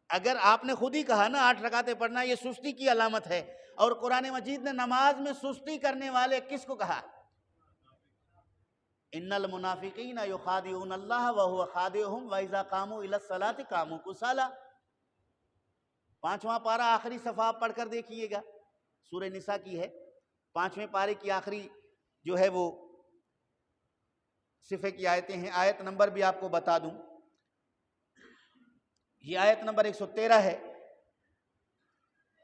اگر آپ نے خود ہی کہا نا 8 رکعتیں پڑھنا یہ سستی کی علامت ہے، اور قرآن مجید نے نماز میں سستی کرنے والے کس کو کہا؟ ان المنافقین یخادعون اللہ وهو خادعهم واذا قاموا الى الصلاۃ قاموا کسالى۔ 5واں پارہ آخری صفحہ پڑھ کر دیکھیے گا، سورہ نساء کی ہے، 5ویں پارے کی آخری جو ہے وہ صفحے کی آیتیں ہیں۔ آیت نمبر بھی آپ کو بتا دوں، یہ آیت نمبر 113 ہے،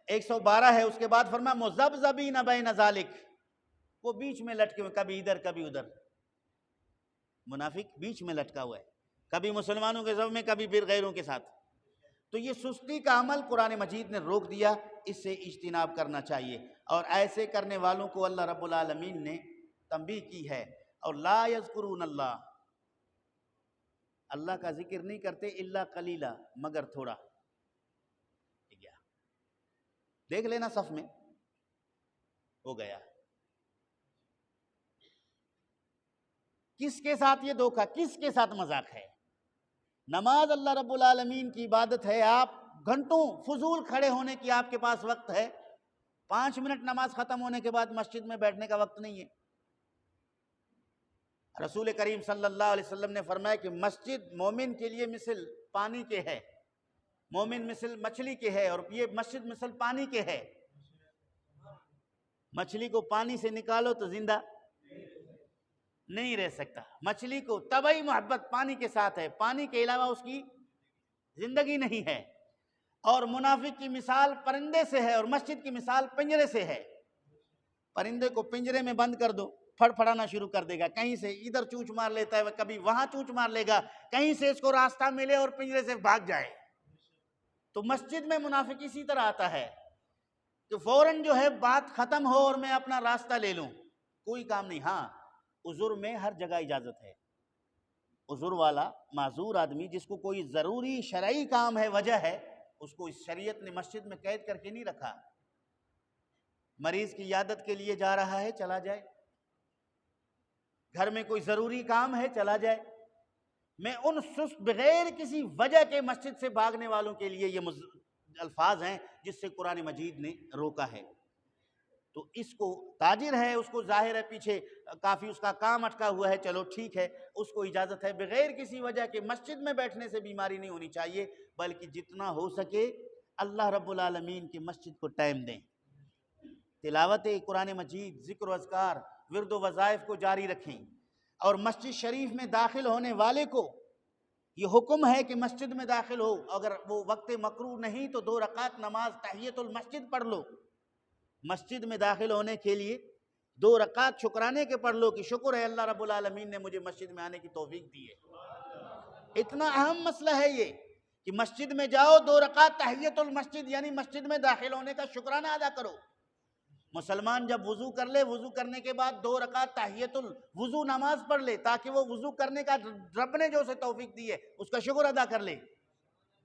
112 ہے۔ اس کے بعد فرمایا مذبذبین بین ذالک، وہ بیچ میں لٹکے ہوئے، کبھی ادھر کبھی ادھر۔ منافق بیچ میں لٹکا ہوا ہے، کبھی مسلمانوں کے صف میں کبھی پھر غیروں کے ساتھ۔ تو یہ سستی کا عمل قرآن مجید نے روک دیا، اس سے اجتناب کرنا چاہیے، اور ایسے کرنے والوں کو اللہ رب العالمین نے تنبیہ کی ہے۔ اور لا یذکرون اللہ، اللہ کا ذکر نہیں کرتے الا قلیلا، مگر تھوڑا۔ دیکھ لینا صف میں ہو گیا۔ کس کے ساتھ یہ دھوکہ، کس کے ساتھ مذاق ہے؟ نماز اللہ رب العالمین کی عبادت ہے، آپ گھنٹوں فضول کھڑے ہونے کی آپ کے پاس وقت ہے، 5 منٹ نماز ختم ہونے کے بعد مسجد میں بیٹھنے کا وقت نہیں ہے۔ رسول کریم صلی اللہ علیہ وسلم نے فرمایا کہ مسجد مومن کے لیے مثل پانی کے ہے، مومن مثل مچھلی کے ہے، اور یہ مسجد مثل پانی کے ہے۔ مچھلی کو پانی سے نکالو تو زندہ نہیں رہ سکتا۔ مچھلی کو طبعی محبت پانی کے ساتھ ہے، پانی کے علاوہ اس کی زندگی نہیں ہے۔ اور منافق کی مثال پرندے سے ہے اور مسجد کی مثال پنجرے سے ہے۔ پرندے کو پنجرے میں بند کر دو، پھڑ پھڑانا شروع کر دے گا، کہیں سے ادھر چونچ مار لیتا ہے، کبھی وہاں چونچ مار لے گا، کہیں سے اس کو راستہ ملے اور پنجرے سے بھاگ جائے۔ تو مسجد میں منافق اسی طرح آتا ہے کہ فوراً جو ہے بات ختم ہو اور میں اپنا راستہ لے لوں، کوئی کام نہیں۔ ہاں، عذر میں ہر جگہ اجازت ہے۔ عذر والا معذور آدمی جس کو کوئی ضروری شرعی کام ہے، وجہ ہے، اس کو اس شریعت نے مسجد میں قید کر کے نہیں رکھا۔ مریض کی عیادت کے لیے جا رہا ہے، چلا جائے۔ گھر میں کوئی ضروری کام ہے، چلا جائے۔ میں ان سست بغیر کسی وجہ کے مسجد سے بھاگنے والوں کے لیے یہ الفاظ ہیں جس سے قرآن مجید نے روکا ہے۔ تو اس کو تاجر ہے، اس کو ظاہر ہے پیچھے کافی اس کا کام اٹکا ہوا ہے، چلو ٹھیک ہے، اس کو اجازت ہے بغیر کسی وجہ کے مسجد میں بیٹھنے سے بیماری نہیں ہونی چاہیے، بلکہ جتنا ہو سکے اللہ رب العالمین کی مسجد کو ٹائم دیں، تلاوت قرآن مجید، ذکر و اذکار، ورد و وظائف کو جاری رکھیں۔ اور مسجد شریف میں داخل ہونے والے کو یہ حکم ہے کہ مسجد میں داخل ہو، اگر وہ وقت مکروہ نہیں تو 2 رکعت نماز تحیۃ المسجد پڑھ لو۔ مسجد میں داخل ہونے کے لیے 2 رکعت شکرانے کے پڑھ لو کہ شکر ہے اللہ رب العالمین نے مجھے مسجد میں آنے کی توفیق دی ہے۔ اتنا اہم مسئلہ ہے یہ کہ مسجد میں جاؤ، 2 رکعت تحیۃ المسجد یعنی مسجد میں داخل ہونے کا شکرانہ ادا کرو۔ مسلمان جب وضو کر لے، وضو کرنے کے بعد 2 رکعت تحیۃ الوضو نماز پڑھ لے، تاکہ وہ وضو کرنے کا رب نے جو اسے توفیق دی ہے اس کا شکر ادا کر لے۔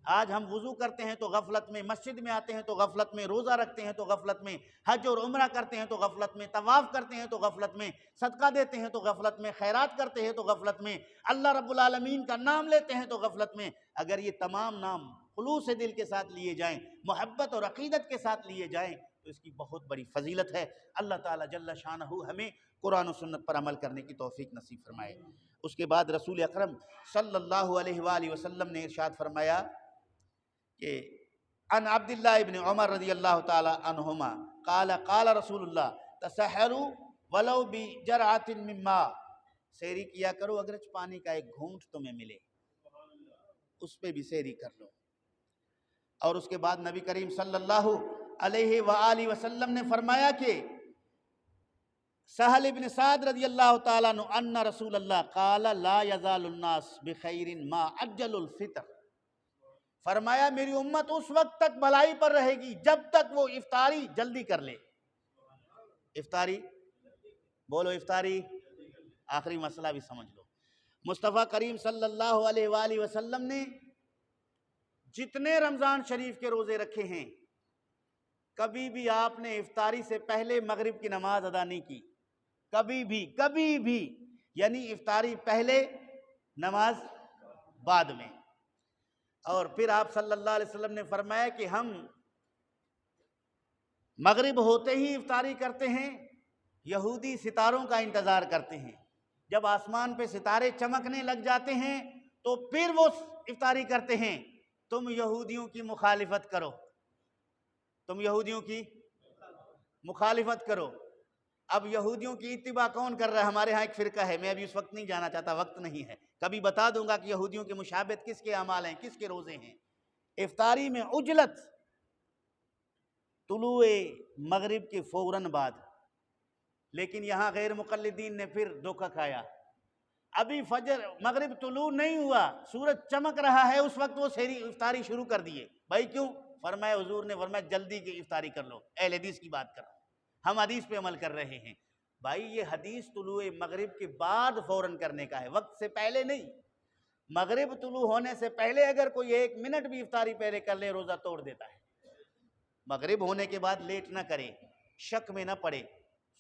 آج ہم وضو کرتے ہیں تو غفلت میں، مسجد میں آتے ہیں تو غفلت میں، روزہ رکھتے ہیں تو غفلت میں، حج اور عمرہ کرتے ہیں تو غفلت میں، طواف کرتے ہیں تو غفلت میں، صدقہ دیتے ہیں تو غفلت میں، خیرات کرتے ہیں تو غفلت میں، اللہ رب العالمین کا نام لیتے ہیں تو غفلت میں۔ اگر یہ تمام نام خلوص دل کے ساتھ لیے جائیں، محبت اور عقیدت کے ساتھ لیے جائیں تو اس کی بہت بڑی فضیلت ہے۔ اللہ تعالیٰ جل شانہ ہمیں قرآن و سنت پر عمل کرنے کی توفیق نصیب فرمائے۔ اس کے بعد رسول اکرم صلی اللہ علیہ وآلہ وسلم نے ارشاد فرمایا کہ ان عبداللہ ابن عمر رضی اللہ تعالی عنہما قال قال رسول اللہ تسحروا ولو بجرعۃ من ماء، سحری کیا کرو اگرچہ پانی کا ایک گھونٹ تمہیں ملے، اس پہ بھی سحری کر لو۔ اور اس کے بعد نبی کریم صلی اللہ علیہ وآلہ وسلم نے فرمایا کہ سہل ابن سعد رضی اللہ تعالیٰ عنہ ان رسول اللہ قال لا یزال الناس بخیر ما عجل الفطر، فرمایا میری امت اس وقت تک بھلائی پر رہے گی جب تک وہ افطاری جلدی کر لے۔ افطاری بولو، افطاری، آخری مسئلہ بھی سمجھ لو۔ مصطفیٰ کریم صلی اللہ علیہ وآلہ وسلم نے جتنے رمضان شریف کے روزے رکھے ہیں، کبھی بھی آپ نے افطاری سے پہلے مغرب کی نماز ادا نہیں کی، کبھی بھی، یعنی افطاری پہلے نماز بعد میں۔ اور پھر آپ صلی اللہ علیہ وسلم نے فرمایا کہ ہم مغرب ہوتے ہی افطاری کرتے ہیں، یہودی ستاروں کا انتظار کرتے ہیں، جب آسمان پہ ستارے چمکنے لگ جاتے ہیں تو پھر وہ افطاری کرتے ہیں۔ تم یہودیوں کی مخالفت کرو، تم یہودیوں کی مخالفت کرو۔ اب یہودیوں کی اتباع کون کر رہا ہے؟ ہمارے ہاں ایک فرقہ ہے، میں ابھی اس وقت نہیں جانا چاہتا، وقت نہیں ہے، کبھی بتا دوں گا کہ یہودیوں کے مشابہت کس کے اعمال ہیں، کس کے روزے ہیں۔ افطاری میں عجلت، طلوع مغرب کے فوراً بعد، لیکن یہاں غیر مقلدین نے پھر دھوکہ کھایا، ابھی فجر مغرب طلوع نہیں ہوا، سورج چمک رہا ہے، اس وقت وہ افطاری شروع کر دیے۔ بھائی کیوں؟ فرمایا حضور نے فرمایا جلدی کی افطاری کر لو، اہل حدیث کی بات کر رہا ہوں، ہم حدیث پہ عمل کر رہے ہیں۔ بھائی یہ حدیث طلوع مغرب کے بعد فوراً کرنے کا ہے، وقت سے پہلے نہیں۔ مغرب طلوع ہونے سے پہلے اگر کوئی 1 منٹ بھی افطاری پہلے کر لے روزہ توڑ دیتا ہے۔ مغرب ہونے کے بعد لیٹ نہ کرے، شک میں نہ پڑے،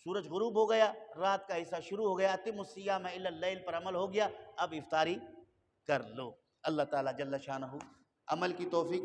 سورج غروب ہو گیا، رات کا حصہ شروع ہو گیا، اتم الصیام الی اللیل پر عمل ہو گیا، اب افطاری کر لو۔ اللہ تعالیٰ جل شانہ عمل کی توفیق